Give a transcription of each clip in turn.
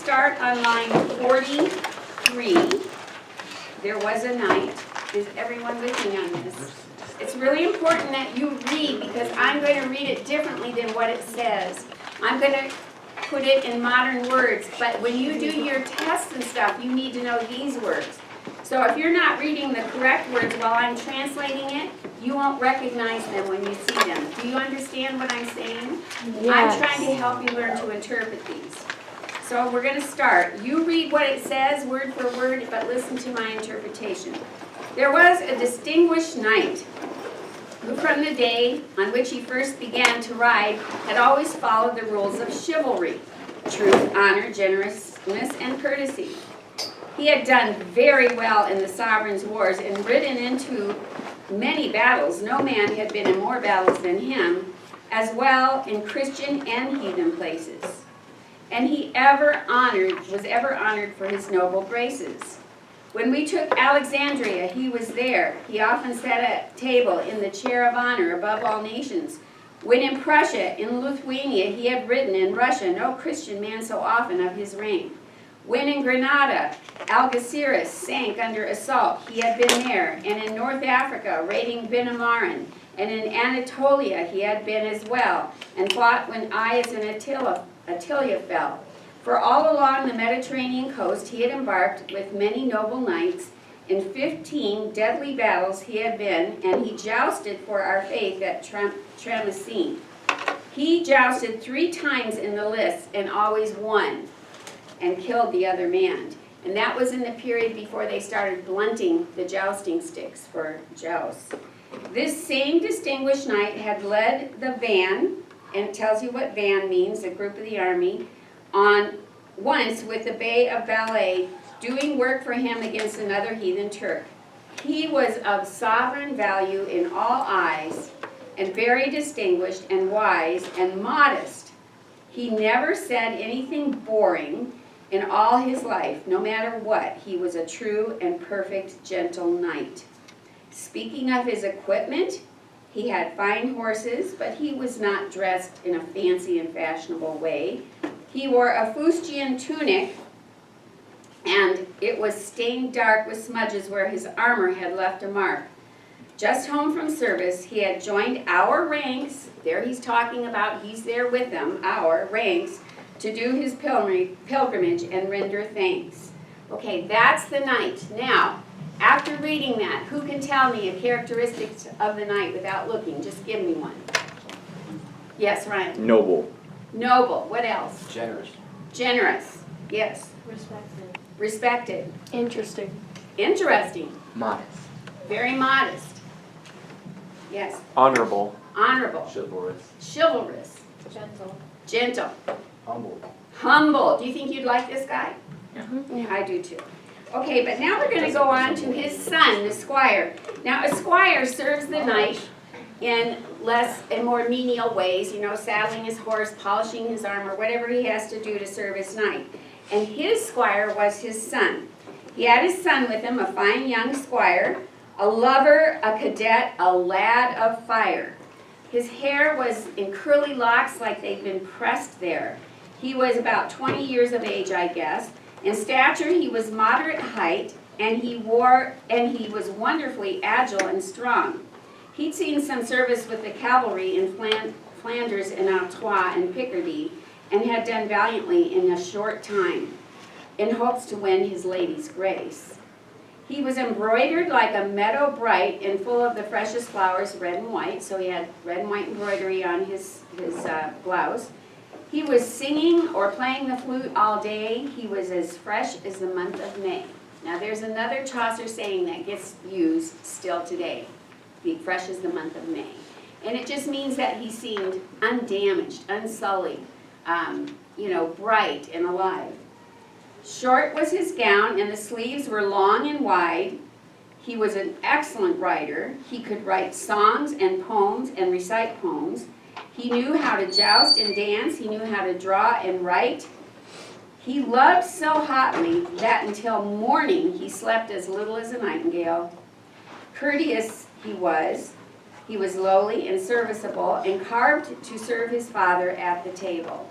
start on line 43. There was a knight. Is everyone with me on this? It's really important that you read because I'm going to read it differently than what it says. I'm going to put it in modern words, but when you do your tests and stuff, you need to know these words. So if you're not reading the correct words while I'm translating it, you won't recognize them when you see them. Do you understand what I'm saying? Yes. I'm trying to help you learn to interpret these. So we're going to start. You read what it says word for word, but listen to my interpretation. There was a distinguished knight who from the day on which he first began to ride had always followed the rules of chivalry, truth, honor, generousness, and courtesy. He had done very well in the sovereign's wars and ridden into many battles. No man had been in more battles than him, as well in Christian and heathen places. And he was ever honored for his noble graces. When we took Alexandria, he was there. He often sat at table in the chair of honor above all nations. When in Prussia, in Lithuania, he had ridden. In Russia, no Christian man so often of his rank. When in Granada, Algeciras sank under assault, he had been there. And in North Africa, raiding Benamarren. And in Anatolia, he had been as well, and fought when Aias and Attila fell. For all along the Mediterranean coast he had embarked with many noble knights. In 15 deadly battles he had been, and he jousted for our faith at Tramesin. He jousted 3 times in the lists and always won and killed the other man. And that was in the period before they started blunting the jousting sticks for jousts. This same distinguished knight had led the van, and it tells you what van means, a group of the army, on once with the Bey of Ballet, doing work for him against another heathen Turk. He was of sovereign value in all eyes, and very distinguished and wise and modest. He never said anything boring in all his life, no matter what. He was a true and perfect gentle knight. Speaking of his equipment, he had fine horses, but he was not dressed in a fancy and fashionable way. He wore a fustian tunic, and it was stained dark with smudges where his armor had left a mark. Just home from service, he had joined our ranks. There he's talking about, he's there with them, our ranks, to do his pilgrimage and render thanks. Okay, that's the knight. Now, after reading that, who can tell me a characteristic of the knight without looking? Just give me one. Yes, Ryan. Noble. Noble. What else? Generous. Generous. Yes. Respected. Respected. Interesting. Interesting. Modest. Very modest. Yes. Honorable. Honorable. Chivalrous. Chivalrous. Gentle. Gentle. Humble. Humble. Do you think you'd like this guy? Yeah. I do too. Okay, but now we're going to go on to his son, the squire. Now, a squire serves the knight in less and more menial ways, you know, saddling his horse, polishing his armor, whatever he has to do to serve his knight. And his squire was his son. He had his son with him, a fine young squire, a lover, a cadet, a lad of fire. His hair was in curly locks like they'd been pressed there. He was about 20 years of age, I guess. In stature, he was moderate height, and he was wonderfully agile and strong. He'd seen some service with the cavalry in Flanders and Artois and Picardy, and had done valiantly in a short time, in hopes to win his lady's grace. He was embroidered like a meadow bright and full of the freshest flowers, red and white, so he had red and white embroidery on his blouse. He was singing or playing the flute all day. He was as fresh as the month of May. Now there's another Chaucer saying that gets used still today. Be fresh as the month of May. And it just means that he seemed undamaged, unsullied, bright and alive. Short was his gown, and the sleeves were long and wide. He was an excellent writer. He could write songs and poems and recite poems. He knew how to joust and dance. He knew how to draw and write. He loved so hotly that until morning he slept as little as a nightingale. Courteous he was. He was lowly and serviceable and carved to serve his father at the table.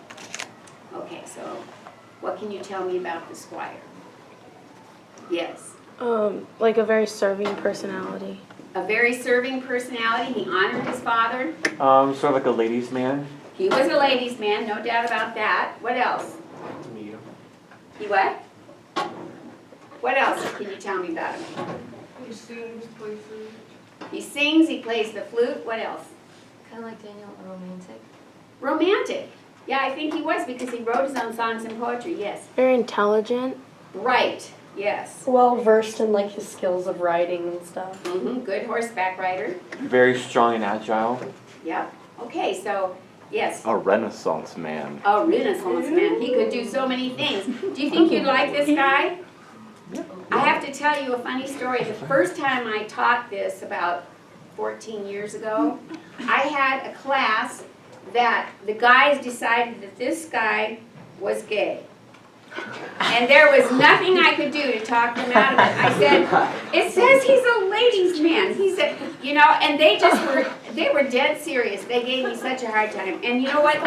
Okay, so What can you tell me about the squire? Yes. Like a very serving personality. A very serving personality. He honored his father. Sort of like a ladies' man. He was a ladies' man, no doubt about that. What else? He what? What else can you tell me about him? He sings, plays flute. He sings, he plays the flute. What else? Kind of like Daniel, a romantic. Romantic. Yeah, I think he was because he wrote his own songs and poetry, yes. Very intelligent. Right, yes. Well versed in like his skills of riding and stuff. Good horseback rider. Very strong and agile. Yep. Okay, so, yes. A Renaissance man. A Renaissance man. He could do so many things. Do you think you'd like this guy? I have to tell you a funny story. The first time I taught this about 14 years ago, I had a class that the guys decided that this guy was gay. And there was nothing I could do to talk them out of it. I said, it says he's a ladies' man. He said, you know, and they were dead serious. They gave me such a hard time. And you know what?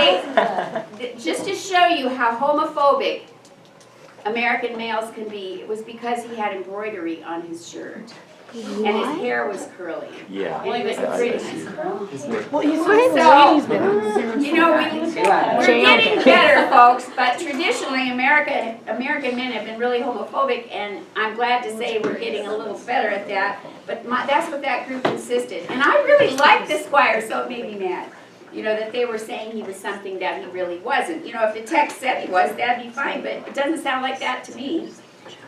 Just to show you how homophobic American males can be, it was because he had embroidery on his shirt. And his hair was curly. Yeah. And he was a pretty. Well, he's So, ladies' man. you know, we're getting better, folks, but traditionally American men have been really homophobic, and I'm glad to say we're getting a little better at that, but that's what that group insisted. And I really liked the squire, so it made me mad. You know, that they were saying he was something that he really wasn't. You know, if the text said he was, that'd be fine, but it doesn't sound like that to me.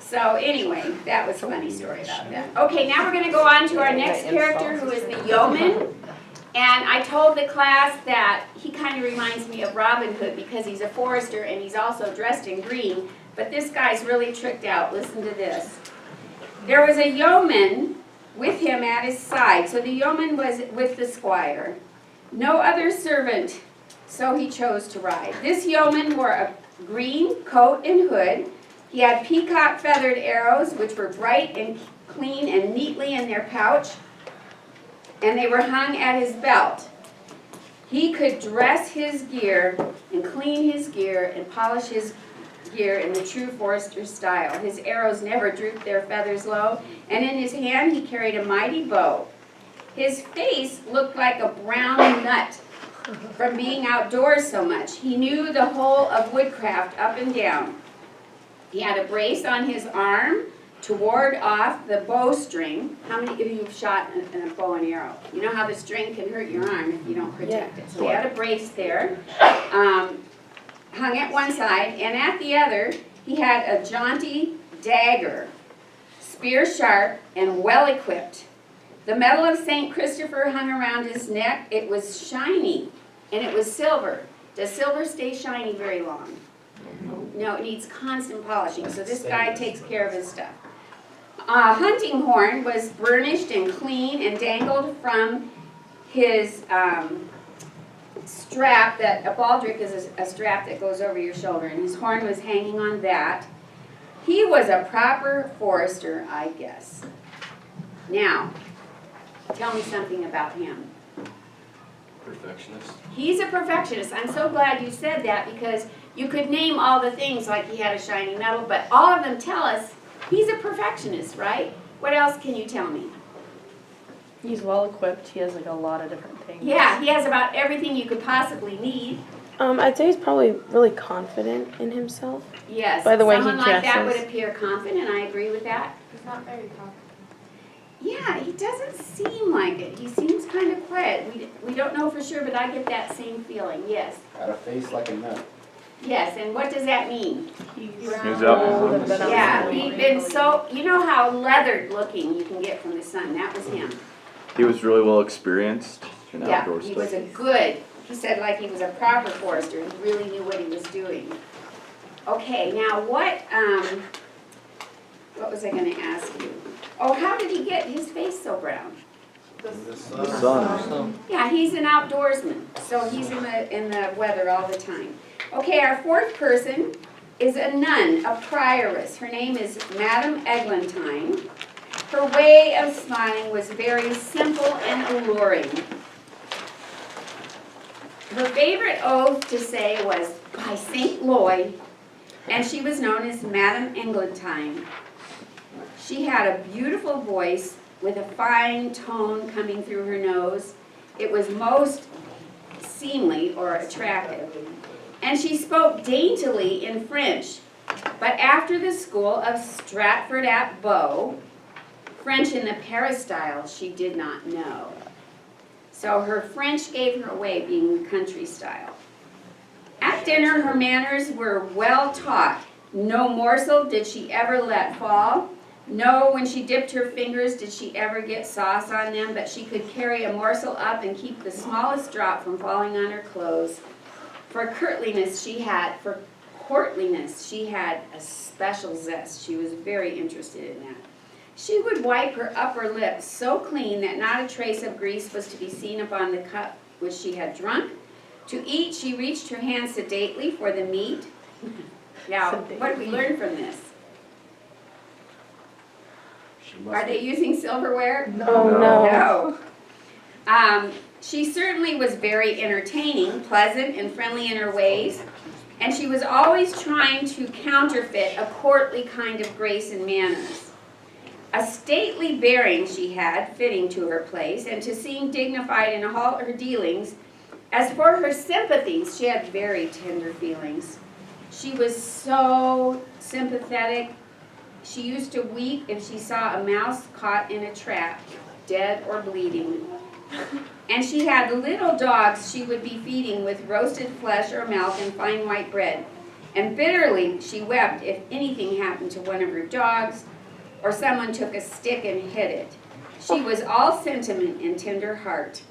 So anyway, that was a funny story about that. Okay, now we're going to go on to our next character, who is the yeoman. And I told the class that he kind of reminds me of Robin Hood because he's a forester and he's also dressed in green. But this guy's really tricked out. Listen to this. There was a yeoman with him at his side. So the yeoman was with the squire. No other servant, so he chose to ride. This yeoman wore a green coat and hood. He had peacock feathered arrows, which were bright and clean and neatly in their pouch, and they were hung at his belt. He could dress his gear and clean his gear and polish his gear in the true forester style. His arrows never drooped their feathers low, and in his hand he carried a mighty bow. His face looked like a brown nut from being outdoors so much. He knew the whole of woodcraft up and down. He had a brace on his arm to ward off the bowstring. How many of you have shot in a bow and arrow? You know how the string can hurt your arm if you don't protect it. So he had a brace there, hung at one side, and at the other he had a jaunty dagger, spear sharp and well equipped. The medal of St. Christopher hung around his neck. It was shiny, and it was silver. Does silver stay shiny very long? No, it needs constant polishing, so this guy takes care of his stuff. A hunting horn was burnished and clean and dangled from his strap. That a baldric is a strap that goes over your shoulder, and his horn was hanging on that. He was a proper forester, I guess. Now, tell me something about him. Perfectionist. He's a perfectionist. I'm so glad you said that because you could name all the things like he had a shiny medal, but all of them tell us he's a perfectionist, right? What else can you tell me? He's well equipped. He has like a lot of different things. Yeah, he has about everything you could possibly need. I'd say he's probably really confident in himself. Yes, By the way he someone like that would dresses. appear confident. I agree with that. He's not very confident. Yeah, he doesn't seem like it. He seems kind of quiet. We don't know for sure, but I get that same feeling. Yes. Got a face like a nut. Yes, and what does that mean? He's up. Yeah, he'd been so, you know how leathered looking you can get from the sun. That was him. He was really well experienced in outdoor Yeah, he stuff. was a good, he said like he was a proper forester. He really knew what he was doing. Okay, now what was I going to ask you? Oh, how did he get his face so brown? The sun. Yeah, he's an outdoorsman, so he's in the weather all the time. Okay, our fourth person is a nun, a prioress. Her name is Madame Eglantine. Her way of smiling was very simple and alluring. Her favorite oath to say was, "By St. Loy," and she was known as Madame Eglantine. She had a beautiful voice with a fine tone coming through her nose. It was most seemly or attractive. And she spoke daintily in French, but after the school of Stratford at Bow, French in the Paris style she did not know. So her French gave her away being country style. At dinner, her manners were well taught. No morsel did she ever let fall. No, when she dipped her fingers, did she ever get sauce on them, but she could carry a morsel up and keep the smallest drop from falling on her clothes. For courtliness she had a special zest. She was very interested in that. She would wipe her upper lip so clean that not a trace of grease was to be seen upon the cup which she had drunk. To eat, she reached her hand sedately for the meat. Now, what did we learn from this? Are they using silverware? Oh, no. No. She certainly was very entertaining, pleasant, and friendly in her ways, and she was always trying to counterfeit a courtly kind of grace and manners. A stately bearing she had, fitting to her place, and to seem dignified in all her dealings. As for her sympathies, she had very tender feelings. She was so sympathetic. She used to weep if she saw a mouse caught in a trap, dead or bleeding. And she had little dogs she would be feeding with roasted flesh or milk and fine white bread. And bitterly she wept if anything happened to one of her dogs, or someone took a stick and hit it. She was all sentiment and tender heart.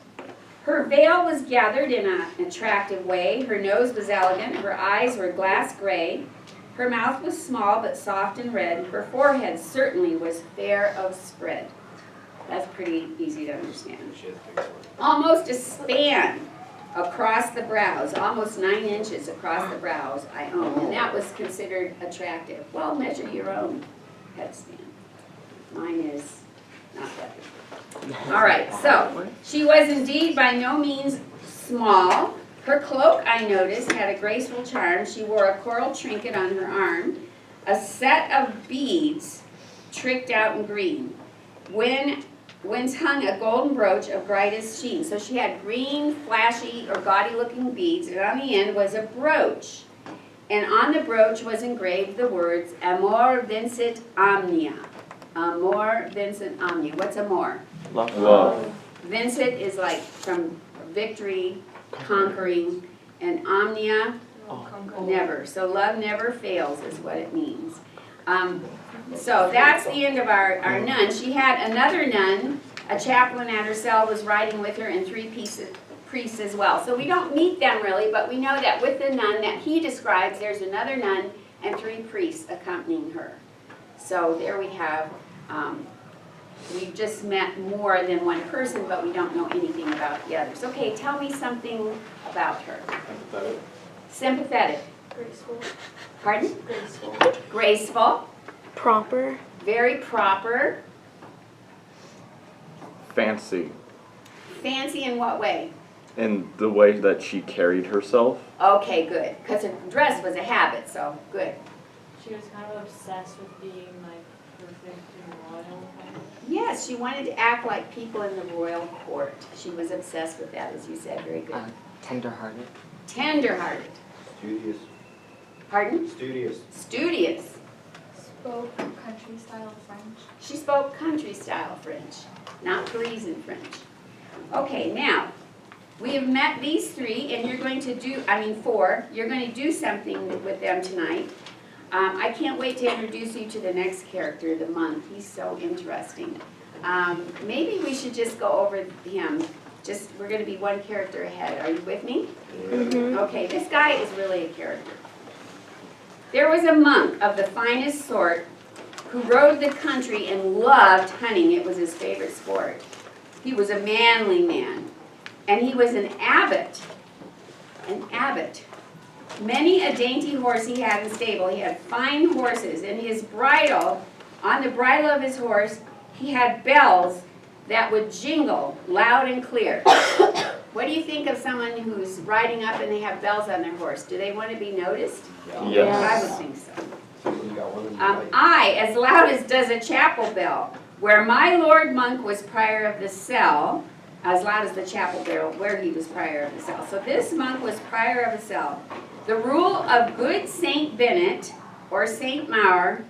Her veil was gathered in an attractive way. Her nose was elegant. Her eyes were glass gray. Her mouth was small but soft and red. Her forehead certainly was fair of spread. That's pretty easy to understand. Almost a span across the brows, almost 9 inches across the brows, I own, and that was considered attractive. Well, measure your own head span. Mine is not that big. All right, so she was indeed by no means small. Her cloak, I noticed, had a graceful charm. She wore a coral trinket on her arm, a set of beads tricked out in green, whence hung a golden brooch of brightest sheen. So she had green, flashy, or gaudy-looking beads, and on the end was a brooch. And on the brooch was engraved the words, Amor vincit omnia. Amor vincit omnia. What's amor? Love. Vincit is like from victory, conquering, and omnia, never. So love never fails is what it means. So that's the end of our nun. She had another nun, a chaplain at her cell was riding with her, and 3 priests as well. So we don't meet them really, but we know that with the nun that he describes, there's another nun and 3 priests accompanying her. So there we have, we've just met more than one person, but we don't know anything about the others. Okay, tell me something about her. Sympathetic. Graceful. Pardon? Graceful. Graceful. Proper. Very proper. Fancy. Fancy in what way? In the way that she carried herself. Okay, good. Because her dress was a habit, so good. She was kind of obsessed with being like perfect and royal. Yes, she wanted to act like people in the royal court. She was obsessed with that, as you said. Very good. Tender-hearted. Tender-hearted. Studious. Pardon? Studious. Studious. Spoke country style French. She spoke country-style French, not Parisian French. Okay, now, we have met these 3, and you're going to do, 4, you're going to do something with them tonight. I can't wait to introduce you to the next character, the monk. He's so interesting. Maybe we should just go over him. We're going to be 1 character ahead. Are you with me? Mm-hmm. Okay, this guy is really a character. There was a monk of the finest sort who rode the country and loved hunting. It was his favorite sport. He was a manly man, and he was an abbot. An abbot. Many a dainty horse he had in stable. He had fine horses, and his bridle, on the bridle of his horse, he had bells that would jingle loud and clear. What do you think of someone who's riding up and they have bells on their horse? Do they want to be noticed? Yes. I would think so. I, as loud as does a chapel bell, where my lord monk was prior of the cell, as loud as the chapel bell where he was prior of the cell. So this monk was prior of a cell. The rule of good Saint Bennet, or Saint Maur,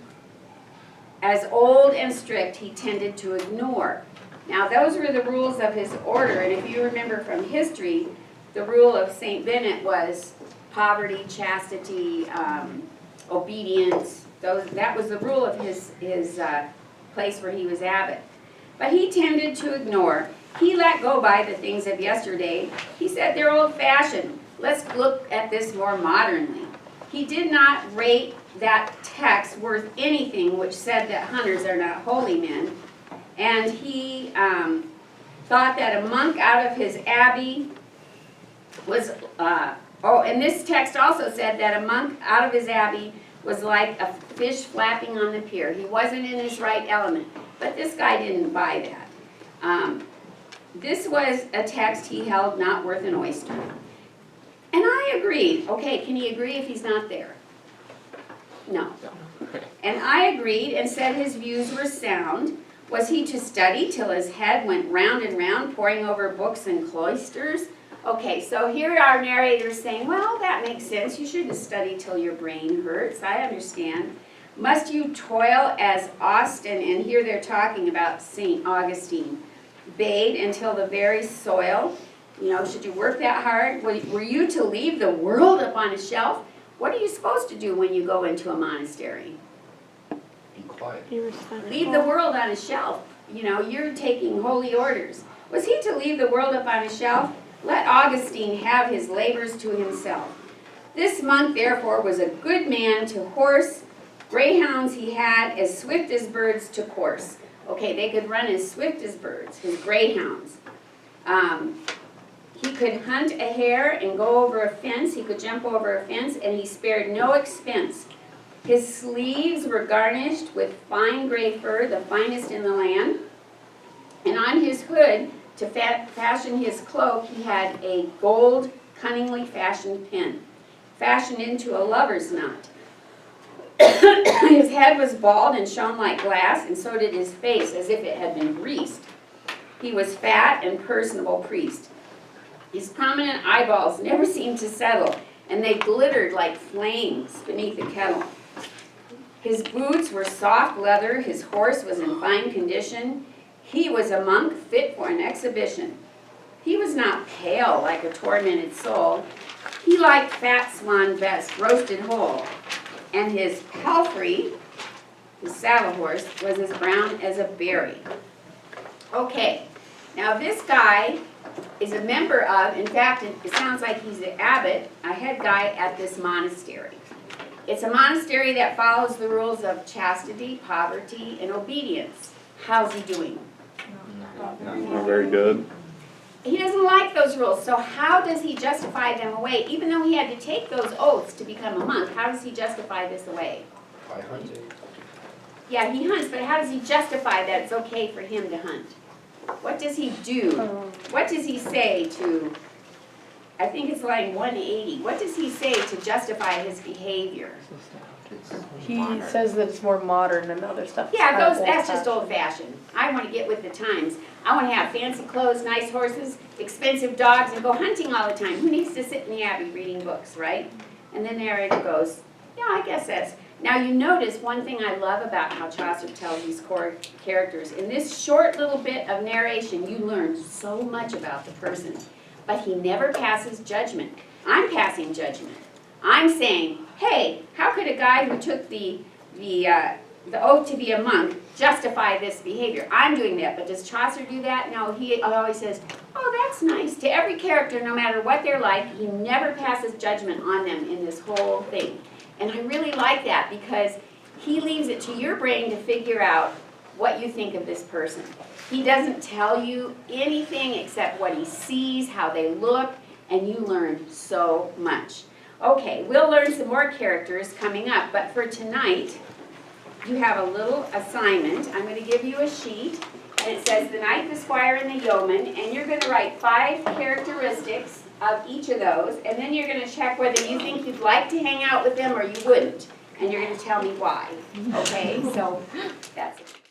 as old and strict, he tended to ignore. Now those were the rules of his order, and if you remember from history, the rule of Saint Bennet was poverty, chastity, obedience. That was the rule of his place where he was abbot. But he tended to ignore. He let go by the things of yesterday. He said they're old-fashioned. Let's look at this more modernly. He did not rate that text worth anything which said that hunters are not holy men. And he thought that a monk out of his abbey was, and this text also said that a monk out of his abbey was like a fish flapping on the pier. He wasn't in his right element. But this guy didn't buy that. This was a text he held not worth an oyster. And I agreed. Okay, can he agree if he's not there? No. And I agreed and said his views were sound. Was he to study till his head went round and round, poring over books and cloisters? Okay, so here our narrator's saying, well, that makes sense. You shouldn't study till your brain hurts. I understand. Must you toil as Austin, and here they're talking about St. Augustine, bade until the very soil? You know, should you work that hard? Were you to leave the world upon a shelf? What are you supposed to do when you go into a monastery? Be quiet. Be respectful. Leave the world on a shelf. You know, you're taking holy orders. Was he to leave the world upon a shelf? Let Augustine have his labors to himself. This monk, therefore, was a good man to horse. Greyhounds he had as swift as birds to course. Okay, they could run as swift as birds, his greyhounds. He could hunt a hare and go over a fence. He could jump over a fence, and he spared no expense. His sleeves were garnished with fine gray fur, the finest in the land. And on his hood, to fashion his cloak, he had a gold, cunningly fashioned pin, fashioned into a lover's knot. His head was bald and shone like glass, and so did his face, as if it had been greased. He was fat and personable priest. His prominent eyeballs never seemed to settle, and they glittered like flames beneath the kettle. His boots were soft leather, his horse was in fine condition. He was a monk fit for an exhibition. He was not pale like a tormented soul. He liked fat swan best, roasted whole. And his palfrey, his saddle horse, was as brown as a berry. Okay, now this guy is a member of, in fact, it sounds like he's the abbot, a head guy at this monastery. It's a monastery that follows the rules of chastity, poverty, and obedience. How's he doing? Not very good. He doesn't like those rules, so how does he justify them away? Even though he had to take those oaths to become a monk, how does he justify this away? By hunting. Yeah, he hunts, but how does he justify that it's okay for him to hunt? What does he do? What does he say to, I think it's line 180, what does he say to justify his behavior? He says that it's more modern than other stuff. Yeah, that's just old-fashioned. I want to get with the times. I want to have fancy clothes, nice horses, expensive dogs, and go hunting all the time. Who needs to sit in the abbey reading books, right? And the narrator goes, yeah, I guess that's... Now you notice one thing I love about how Chaucer tells these core characters. In this short little bit of narration, you learn so much about the person. But he never passes judgment. I'm passing judgment. I'm saying, hey, how could a guy who took the oath to be a monk justify this behavior? I'm doing that, but does Chaucer do that? No, he always says, oh, that's nice. To every character, no matter what they're like, he never passes judgment on them in this whole thing. And I really like that because he leaves it to your brain to figure out what you think of this person. He doesn't tell you anything except what he sees, how they look, and you learn so much. Okay, we'll learn some more characters coming up, but for tonight, you have a little assignment. I'm going to give you a sheet, and it says the knight, the squire, and the yeoman, and you're gonna write 5 characteristics of each of those, and then you're gonna check whether you think you'd like to hang out with them or you wouldn't, and you're gonna tell me why, okay? So, that's it.